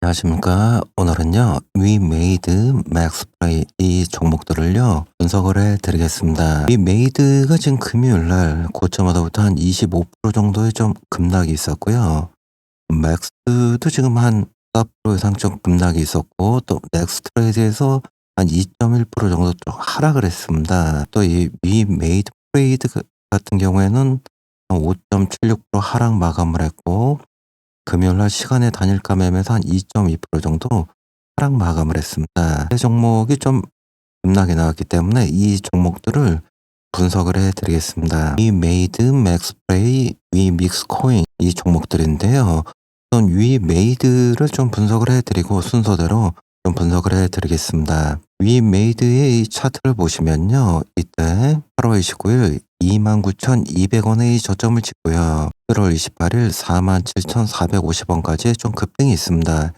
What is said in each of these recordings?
안녕하십니까. 오늘은요, 위메이드, 맥스프라이 이 종목들을요, 분석을 해드리겠습니다. 위메이드가 지금 금요일날 고점마다부터 한 25% 정도의 좀 급락이 있었고요. 맥스도 지금 한 4% 이상 좀 급락이 있었고, 또 넥스트레이드에서 한 2.1% 정도 좀 하락을 했습니다. 또 이 위메이드 프레이드 같은 경우에는 한 5.76% 하락 마감을 했고, 금요일날 시간의 단일가 매매에서 한 2.2% 정도 하락 마감을 했습니다. 이 종목이 좀 급락이 나왔기 때문에 이 종목들을 분석을 해드리겠습니다. 위메이드, 맥스프레이, 위믹스코인 이 종목들인데요. 우선 위메이드를 좀 분석을 해드리고 순서대로 좀 분석을 해드리겠습니다. 위메이드의 이 차트를 보시면요. 이때 8월 29일 29,200원의 저점을 찍고요. 1월 28일 47,450원까지 좀 급등이 있습니다.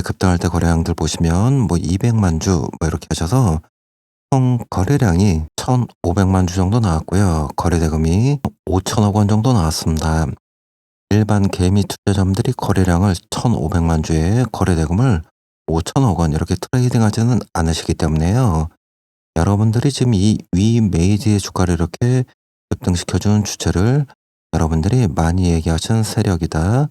급등할 때 거래량들 보시면 뭐 200만 주 뭐 이렇게 하셔서 총 거래량이 1,500만 주 정도 나왔고요. 거래대금이 5천억 원 정도 나왔습니다. 일반 개미 투자자분들이 거래량을 1,500만 주에 거래대금을 5천억 원 이렇게 트레이딩 하지는 않으시기 때문에요. 여러분들이 지금 이 위메이드의 주가를 이렇게 급등시켜준 주체를 여러분들이 많이 얘기하신 세력이다,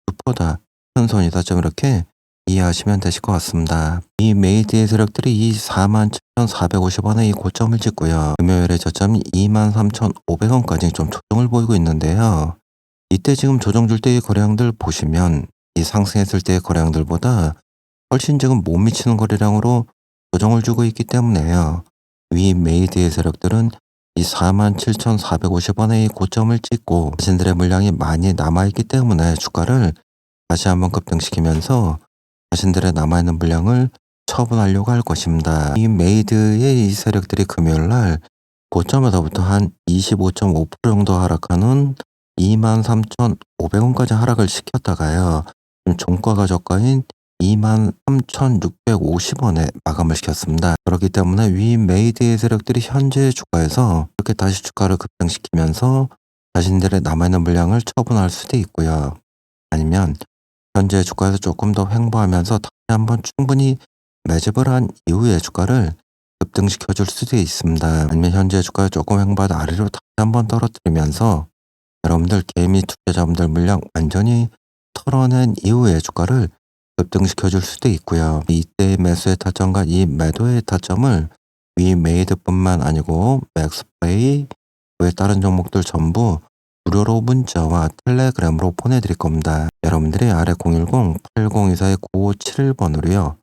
주포다, 큰손이다 좀 이렇게 이해하시면 되실 것 같습니다. 이 메이드의 세력들이 이 47,450원의 이 고점을 찍고요. 금요일에 저점이 23,500원까지 좀 조정을 보이고 있는데요. 이때 지금 조정 줄 때의 거래량들 보시면 이 상승했을 때의 거래량들보다 훨씬 지금 못 미치는 거래량으로 조정을 주고 있기 때문에요. 위 메이드의 세력들은 이 47,450원의 고점을 찍고 자신들의 물량이 많이 남아있기 때문에 주가를 다시 한번 급등시키면서 자신들의 남아있는 물량을 처분하려고 할 것입니다. 이 메이드의 이 세력들이 금요일날 고점에서부터 한 25.5% 정도 하락하는 23,500원까지 하락을 시켰다가요. 종가가 저가인 23,650원에 마감을 시켰습니다. 그렇기 때문에 위 메이드의 세력들이 현재 주가에서 이렇게 다시 주가를 급등시키면서 자신들의 남아있는 물량을 처분할 수도 있고요. 아니면 현재 주가에서 조금 더 횡보하면서 다시 한번 충분히 매집을 한 이후에 주가를 급등시켜 줄 수도 있습니다. 아니면 현재 주가가 조금 횡보하다 아래로 다시 한번 떨어뜨리면서 여러분들 개미 투자자분들 물량 완전히 털어낸 이후에 주가를 급등시켜 줄 수도 있고요. 이때의 매수의 타점과 이 매도의 타점을 위메이드뿐만 아니고 맥스플레이 외 다른 종목들 전부 무료로 문자와 텔레그램으로 보내드릴 겁니다. 여러분들이 아래 010-8024-9571번으로요.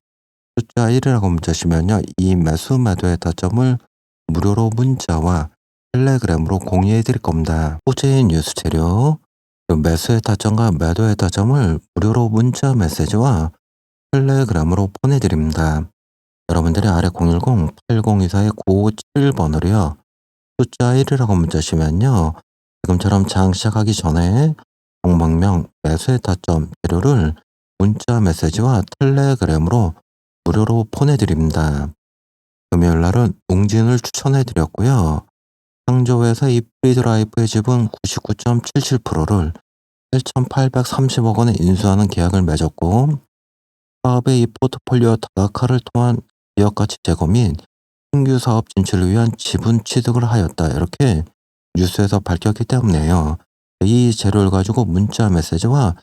숫자 1이라고 문자시면요. 이 매수 매도의 타점을 무료로 문자와 텔레그램으로 공유해 드릴 겁니다. 호재의 뉴스 재료, 매수의 타점과 매도의 타점을 무료로 문자 메시지와 텔레그램으로 보내드립니다. 여러분들이 아래 010-8024-9571번으로요. 숫자 1이라고 문자시면요. 지금처럼 장 시작하기 전에 종목명 매수의 타점 재료를 문자 메시지와 텔레그램으로 무료로 보내드립니다. 금요일 날은 웅진을 추천해드렸고요. 상조에서 이 프리드라이프의 지분 99.77%를 8,830억 원에 인수하는 계약을 맺었고, 사업의 이 포트폴리오 다각화를 통한 기업 가치 제고 및 신규 사업 진출을 위한 지분 취득을 하였다. 이렇게 뉴스에서 밝혔기 때문에요. 이 재료를 가지고 문자 메시지와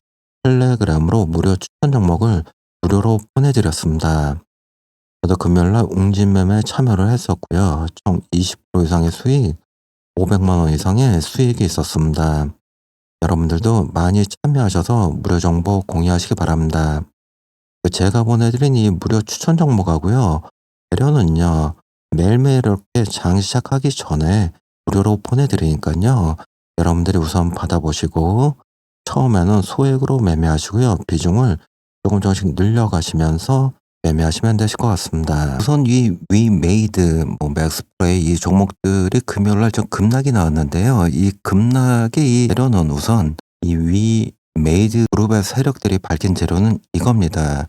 텔레그램으로 무료 추천 종목을 무료로 보내드렸습니다. 저도 금요일날 웅진 매매에 참여를 했었고요. 총 20% 이상의 수익, 500만 원 이상의 수익이 있었습니다. 여러분들도 많이 참여하셔서 무료 정보 공유하시기 바랍니다. 제가 보내드린 이 무료 추천 종목하고요. 재료는요. 매일매일 이렇게 장 시작하기 전에 무료로 보내드리니까요. 여러분들이 우선 받아보시고 처음에는 소액으로 매매하시고요. 비중을 조금씩 늘려가시면서 매매하시면 되실 것 같습니다. 우선 이 위메이드, 맥스프레이 이 종목들이 금요일날 좀 급락이 나왔는데요. 이 급락의 이 재료는 우선 이 위메이드 그룹의 세력들이 밝힌 재료는 이겁니다.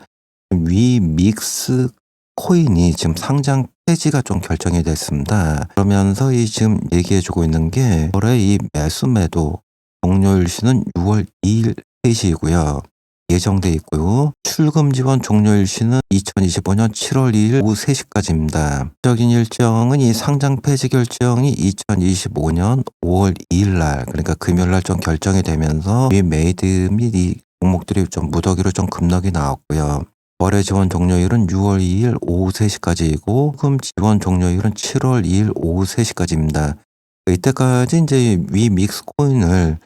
위믹스 코인이 지금 상장 폐지가 좀 결정이 됐습니다. 그러면서 이 지금 얘기해주고 있는 게 거래 이 매수 매도 종료일 시는 6월 2일 3시이고요. 예정돼 있고요. 출금 지원 종료 일시는 2025년 7월 2일 오후 3시까지입니다. 적인 일정은 이 상장 폐지 결정이 2025년 5월 2일 날, 그러니까 금요일 날 좀 결정이 되면서 위 메이드 및 이 종목들이 좀 무더기로 좀 급락이 나왔고요. 거래 지원 종료일은 6월 2일 오후 3시까지이고 출금 지원 종료일은 7월 2일 오후 3시까지입니다. 이때까지 이제 위 믹스 코인을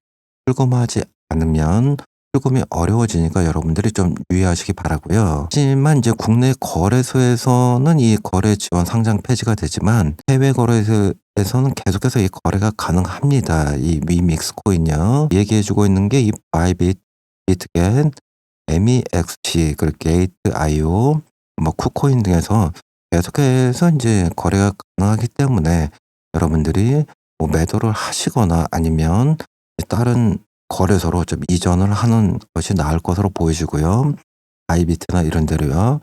출금하지 않으면 출금이 어려워지니까 여러분들이 좀 유의하시기 바라고요. 하지만 이제 국내 거래소에서는 이 거래 지원 상장 폐지가 되지만 해외 거래소에서는 계속해서 이 거래가 가능합니다. 이 위믹스 코인요. 얘기해주고 있는 게 이 바이빗, 비트겟, MEXC, 그리고 게이트.io, 뭐 쿠코인 등에서 계속해서 이제 거래가 가능하기 때문에 여러분들이 뭐 매도를 하시거나 아니면 다른 거래소로 좀 이전을 하는 것이 나을 것으로 보이시고요. 바이비트나 이런 데로요.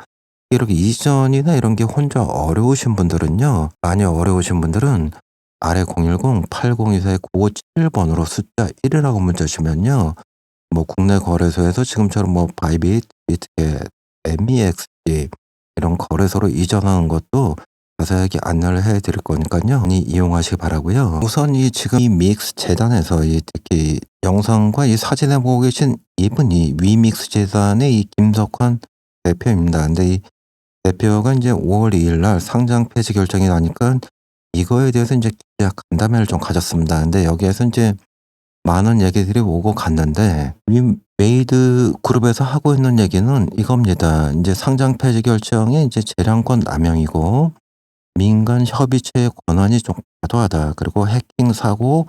이렇게 이전이나 이런 게 혼자 어려우신 분들은요. 많이 어려우신 분들은 아래 010-8024-9571번으로 숫자 1이라고 문자 주시면요. 뭐 국내 거래소에서 지금처럼 뭐 바이빗, 비트겟, MEXC 이런 거래소로 이전하는 것도 자세하게 안내를 해드릴 거니까요. 많이 이용하시기 바라고요. 우선 이 지금 이 믹스 재단에서 이 특히 영상과 이 사진에 보고 계신 이분이 위믹스 재단의 이 김석환 대표입니다. 근데 이 대표가 이제 5월 2일 날 상장 폐지 결정이 나니까 이거에 대해서 이제 기자 간담회를 좀 가졌습니다. 근데 여기에서 이제 많은 얘기들이 오고 갔는데 위메이드 그룹에서 하고 있는 얘기는 이겁니다. 이제 상장 폐지 결정이 이제 재량권 남용이고 민간 협의체의 권한이 좀 과도하다. 그리고 해킹 사고,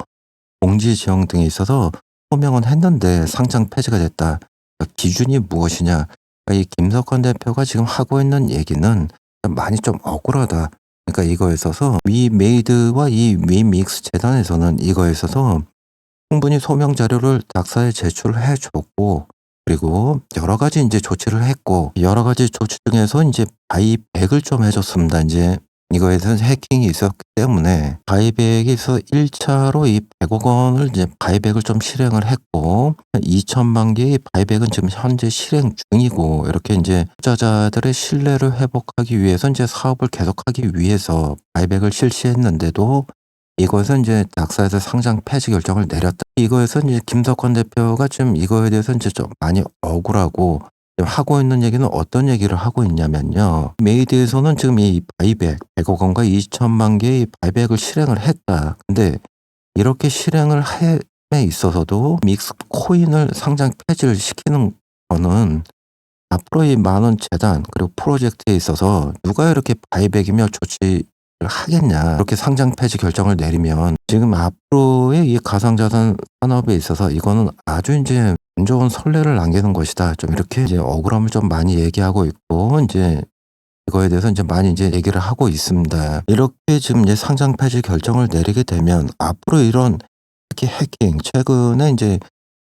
공지 지형 등에 있어서 소명은 했는데 상장 폐지가 됐다. 그러니까 기준이 무엇이냐? 그러니까 이 김석환 대표가 지금 하고 있는 얘기는 많이 좀 억울하다. 그러니까 이거에 있어서 위메이드와 이 위믹스 재단에서는 이거에 있어서 충분히 소명 자료를 낙사에 제출해 줬고, 그리고 여러 가지 이제 조치를 했고, 여러 가지 조치 중에서 이제 바이백을 좀 해줬습니다. 이제 이거에 대해서 해킹이 있었기 때문에 바이백에서 1차로 이 100억 원을 이제 바이백을 좀 실행을 했고 2천만 개의 바이백은 지금 현재 실행 중이고 이렇게 이제 투자자들의 신뢰를 회복하기 위해서 이제 사업을 계속하기 위해서 바이백을 실시했는데도 이거에서 이제 낙사에서 상장 폐지 결정을 내렸다. 이거에서 이제 김석환 대표가 지금 이거에 대해서 이제 좀 많이 억울하고 하고 있는 얘기는 어떤 얘기를 하고 있냐면요. 메이드에서는 지금 이 바이백 100억 원과 2천만 개의 바이백을 실행을 했다. 근데 이렇게 실행을 함에 있어서도 믹스 코인을 상장 폐지를 시키는 거는 앞으로 이 많은 재단 그리고 프로젝트에 있어서 누가 이렇게 바이백이며 조치를 하겠냐. 이렇게 상장 폐지 결정을 내리면 지금 앞으로의 이 가상자산 산업에 있어서 이거는 아주 이제 안 좋은 선례를 남기는 것이다. 좀 이렇게 이제 억울함을 좀 많이 얘기하고 있고 이제 이거에 대해서 이제 많이 이제 얘기를 하고 있습니다. 이렇게 지금 이제 상장 폐지 결정을 내리게 되면 앞으로 이런 특히 해킹 최근에 이제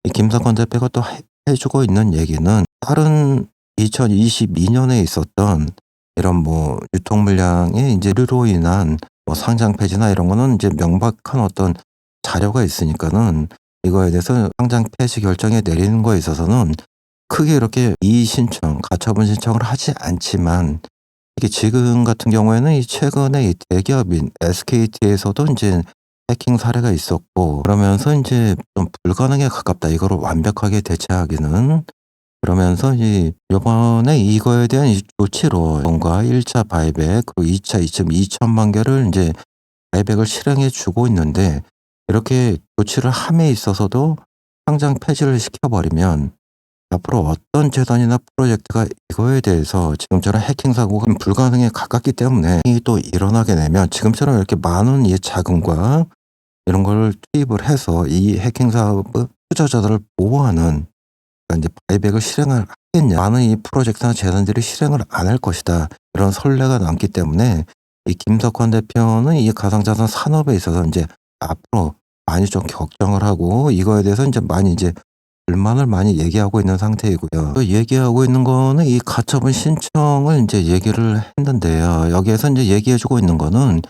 이 김석환 대표가 또 해주고 있는 얘기는 다른 2022년에 있었던 이런 뭐 유통 물량의 이제 류로 인한 뭐 상장 폐지나 이런 거는 이제 명백한 어떤 자료가 있으니까는 이거에 대해서 상장 폐지 결정에 내리는 거에 있어서는 크게 이렇게 이의 신청, 가처분 신청을 하지 않지만 이게 지금 같은 경우에는 이 최근에 이 대기업인 SKT에서도 이제 해킹 사례가 있었고 그러면서 이제 좀 불가능에 가깝다. 이거를 완벽하게 대체하기는 그러면서 요번에 이거에 대한 이 조치로 뭔가 1차 바이백 그리고 2차 2천만 개를 이제 바이백을 실행해 주고 있는데 이렇게 조치를 함에 있어서도 상장 폐지를 시켜버리면 앞으로 어떤 재단이나 프로젝트가 이거에 대해서 지금처럼 해킹 사고가 불가능에 가깝기 때문에 또 일어나게 되면 지금처럼 이렇게 많은 이 자금과 이런 걸 투입을 해서 이 해킹 사업 투자자들을 보호하는 그러니까 이제 바이백을 실행을 하겠냐. 많은 이 프로젝트나 재단들이 실행을 안 할 것이다. 이런 선례가 남기 때문에 이 김석환 대표는 이 가상자산 산업에 있어서 이제 앞으로 많이 좀 걱정을 하고 이거에 대해서 이제 많이 이제 불만을 많이 얘기하고 있는 상태이고요. 또 얘기하고 있는 거는 이 가처분 신청을 이제 얘기를 했는데요. 여기에서 이제 얘기해주고 있는 거는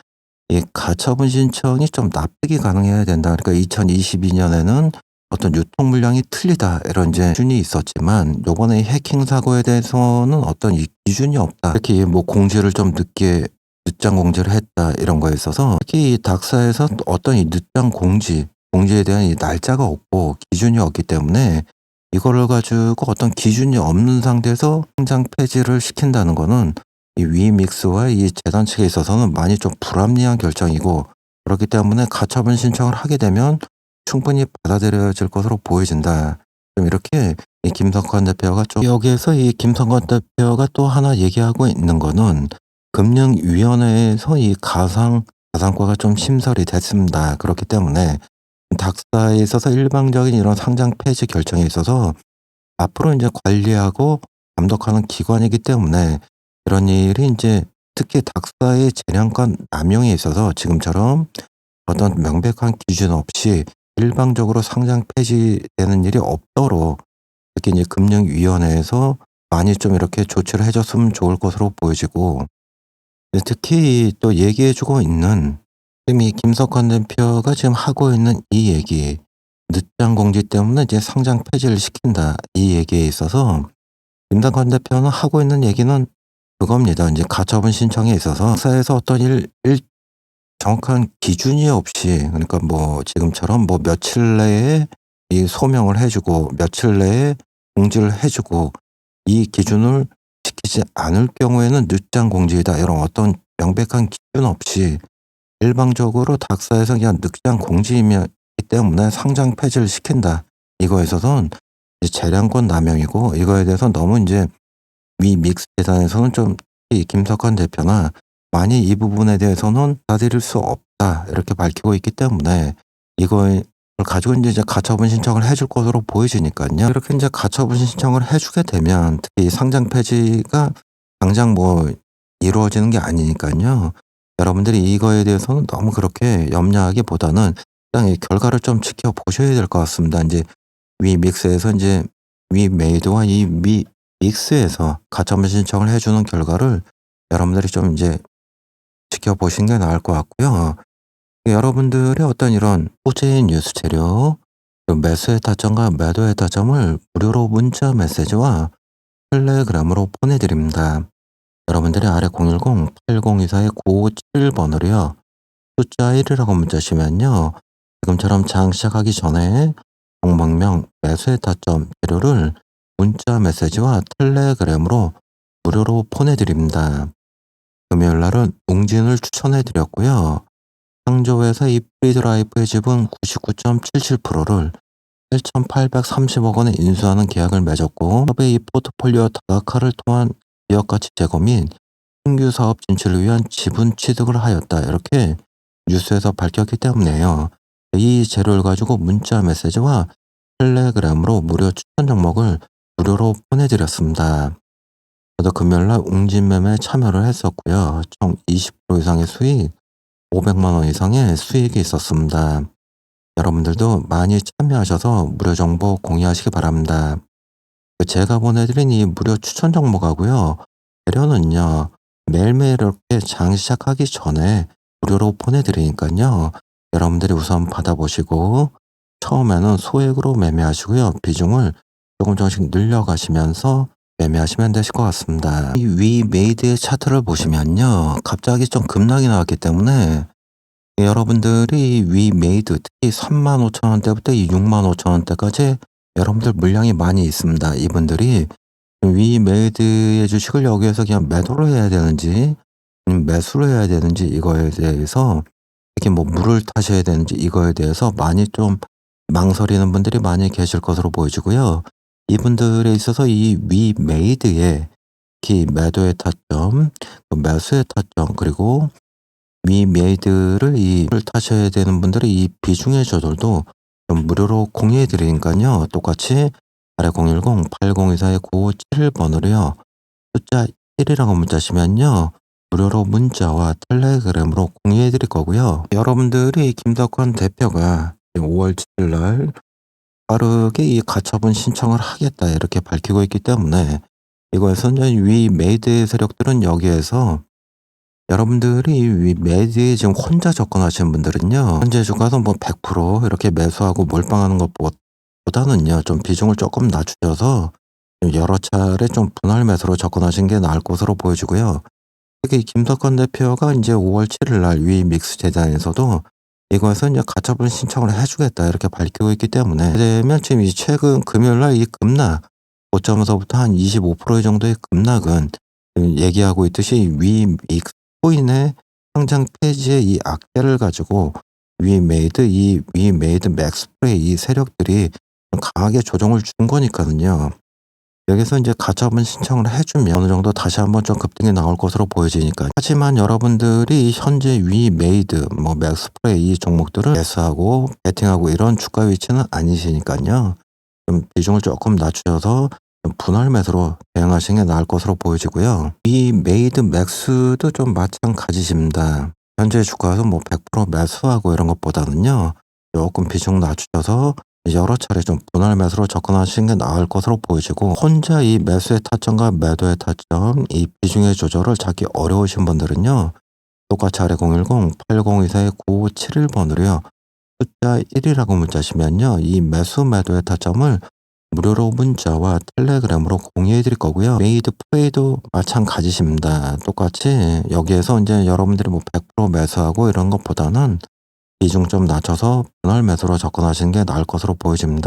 이 가처분 신청이 좀 납득이 가능해야 된다. 그러니까 2022년에는 어떤 유통 물량이 틀리다 이런 이제 기준이 있었지만 요번에 해킹 사고에 대해서는 어떤 이 기준이 없다. 특히 뭐 공지를 좀 늦게 늦장 공지를 했다 이런 거에 있어서 특히 이 닥사에서 어떤 이 늦장 공지에 대한 이 날짜가 없고 기준이 없기 때문에 이거를 가지고 어떤 기준이 없는 상태에서 상장 폐지를 시킨다는 거는 이 위믹스와 이 재단 측에 있어서는 많이 좀 불합리한 결정이고, 그렇기 때문에 가처분 신청을 하게 되면 충분히 받아들여질 것으로 보여진다. 좀 이렇게 이 김성관 대표가 좀 여기에서 이 김성관 대표가 또 하나 얘기하고 있는 거는 금융위원회에서 이 가상과가 좀 심설이 됐습니다. 그렇기 때문에 닥사에 있어서 일방적인 이런 상장 폐지 결정에 있어서 앞으로 이제 관리하고 감독하는 기관이기 때문에 이런 일이 이제 특히 닥사의 재량권 남용에 있어서 지금처럼 어떤 명백한 기준 없이 일방적으로 상장 폐지되는 일이 없도록 특히 이제 금융위원회에서 많이 좀 이렇게 조치를 해줬으면 좋을 것으로 보여지고, 특히 또 얘기해주고 있는 지금 이 김석환 대표가 지금 하고 있는 이 얘기, 늦장 공지 때문에 이제 상장 폐지를 시킨다 이 얘기에 있어서 김석환 대표는 하고 있는 얘기는 그겁니다. 이제 가처분 신청에 있어서 회사에서 어떤 정확한 기준이 없이, 그러니까 뭐 지금처럼 뭐 며칠 내에 이 소명을 해주고 며칠 내에 공지를 해주고 이 기준을 지키지 않을 경우에는 늦장 공지이다 이런 어떤 명백한 기준 없이 일방적으로 닥사에서 그냥 늦장 공지이기 때문에 상장 폐지를 시킨다. 이거에 있어서는 이제 재량권 남용이고, 이거에 대해서 너무 이제 위 믹스 재단에서는 좀 이 김석환 대표나 많이 이 부분에 대해서는 받아들일 수 없다 이렇게 밝히고 있기 때문에 이걸 가지고 이제 가처분 신청을 해줄 것으로 보여지니까요. 이렇게 이제 가처분 신청을 해주게 되면 특히 상장 폐지가 당장 뭐 이루어지는 게 아니니까요. 여러분들이 이거에 대해서는 너무 그렇게 염려하기보다는 그냥 이 결과를 좀 지켜보셔야 될 것 같습니다. 이제 위 믹스에서 이제 위 메이드와 이 믹스에서 가처분 신청을 해주는 결과를 여러분들이 좀 이제 지켜보시는 게 나을 것 같고요. 여러분들의 어떤 이런 호재인 뉴스 재료, 매수의 타점과 매도의 타점을 무료로 문자 메시지와 텔레그램으로 보내드립니다. 여러분들이 아래 010-8024-9571번으로요. 숫자 1이라고 문자시면요. 지금처럼 장 시작하기 전에 종목명 매수의 타점 재료를 문자 메시지와 텔레그램으로 무료로 보내드립니다. 금요일 날은 웅진을 추천해드렸고요. 상조에서 이 프리드라이프의 지분 99.77%를 8,830억 원에 인수하는 계약을 맺었고, 협의 이 포트폴리오 다각화를 통한 기업가치 제고 및 신규 사업 진출을 위한 지분 취득을 하였다. 이렇게 뉴스에서 밝혔기 때문에요. 이 재료를 가지고 문자 메시지와 텔레그램으로 무료 추천 종목을 무료로 보내드렸습니다. 저도 금요일날 웅진매매에 참여를 했었고요. 총 20% 이상의 수익, 500만 원 이상의 수익이 있었습니다. 여러분들도 많이 참여하셔서 무료 정보 공유하시기 바랍니다. 제가 보내드린 이 무료 추천 종목하고요. 재료는요. 매일매일 이렇게 장 시작하기 전에 무료로 보내드리니까요. 여러분들이 우선 받아보시고 처음에는 소액으로 매매하시고요. 비중을 조금씩 늘려가시면서 매매하시면 되실 것 같습니다. 이 위 메이드의 차트를 보시면요. 갑자기 좀 급락이 나왔기 때문에 여러분들이 위 메이드 특히 35,000원대부터 이 65,000원대까지 여러분들 물량이 많이 있습니다. 이분들이 위 메이드의 주식을 여기에서 그냥 매도를 해야 되는지 매수를 해야 되는지 이거에 대해서 특히 뭐 물을 타셔야 되는지 이거에 대해서 많이 좀 망설이는 분들이 많이 계실 것으로 보여지고요. 이분들에 있어서 이 위 메이드의 특히 매도의 타점, 매수의 타점, 그리고 위 메이드를 타셔야 되는 분들이 이 비중의 조절도 좀 무료로 공유해 드리니까요. 똑같이 아래 010-8024-9571번으로요. 숫자 1이라고 문자시면요. 무료로 문자와 텔레그램으로 공유해 드릴 거고요. 여러분들이 김덕환 대표가 5월 7일 날 빠르게 이 가처분 신청을 하겠다 이렇게 밝히고 있기 때문에 이거에서는 위 메이드 세력들은 여기에서 여러분들이 위 메이드에 지금 혼자 접근하시는 분들은요. 현재 주가도 뭐 100% 이렇게 매수하고 몰빵하는 것보다 것보다는요. 좀 비중을 조금 낮추셔서 좀 여러 차례 좀 분할 매수로 접근하신 게 나을 것으로 보여지고요. 특히 김석환 대표가 이제 5월 7일 날 위 믹스 재단에서도 이거에서 이제 가처분 신청을 해 주겠다 이렇게 밝히고 있기 때문에 되면 지금 이 최근 금요일 날 이 급락 고점에서부터 한 25% 정도의 급락은 얘기하고 있듯이 위 믹스 코인의 상장 폐지의 이 악재를 가지고 위 메이드 맥스프레이 이 세력들이 좀 강하게 조정을 준 거니까는요. 여기서 이제 가처분 신청을 해 주면 어느 정도 다시 한번 좀 급등이 나올 것으로 보여지니까. 하지만 여러분들이 현재 위 메이드 뭐 맥스프레이 이 종목들을 매수하고 베팅하고 이런 주가 위치는 아니시니깐요. 좀 비중을 조금 낮추셔서 좀 분할 매수로 대응하시는 게 나을 것으로 보여지고요. 이 메이드 맥스도 좀 마찬가지십니다. 현재 주가에서 뭐 100% 매수하고 이런 것보다는요. 조금 비중 낮추셔서 여러 차례 좀 분할 매수로 접근하시는 게 나을 것으로 보여지고, 혼자 이 매수의 타점과 매도의 타점 이 비중의 조절을 찾기 어려우신 분들은요. 똑같이 아래 010-8024-9571번으로요. 숫자 1이라고 문자시면요. 이 매수 매도의 타점을 무료로 문자와 텔레그램으로 공유해 드릴 거고요. 메이드 프레이도 마찬가지십니다. 똑같이 여기에서 이제 여러분들이 뭐 100% 매수하고 이런 것보다는 비중 좀 낮춰서 분할 매수로 접근하시는 게 나을 것으로 보여집니다.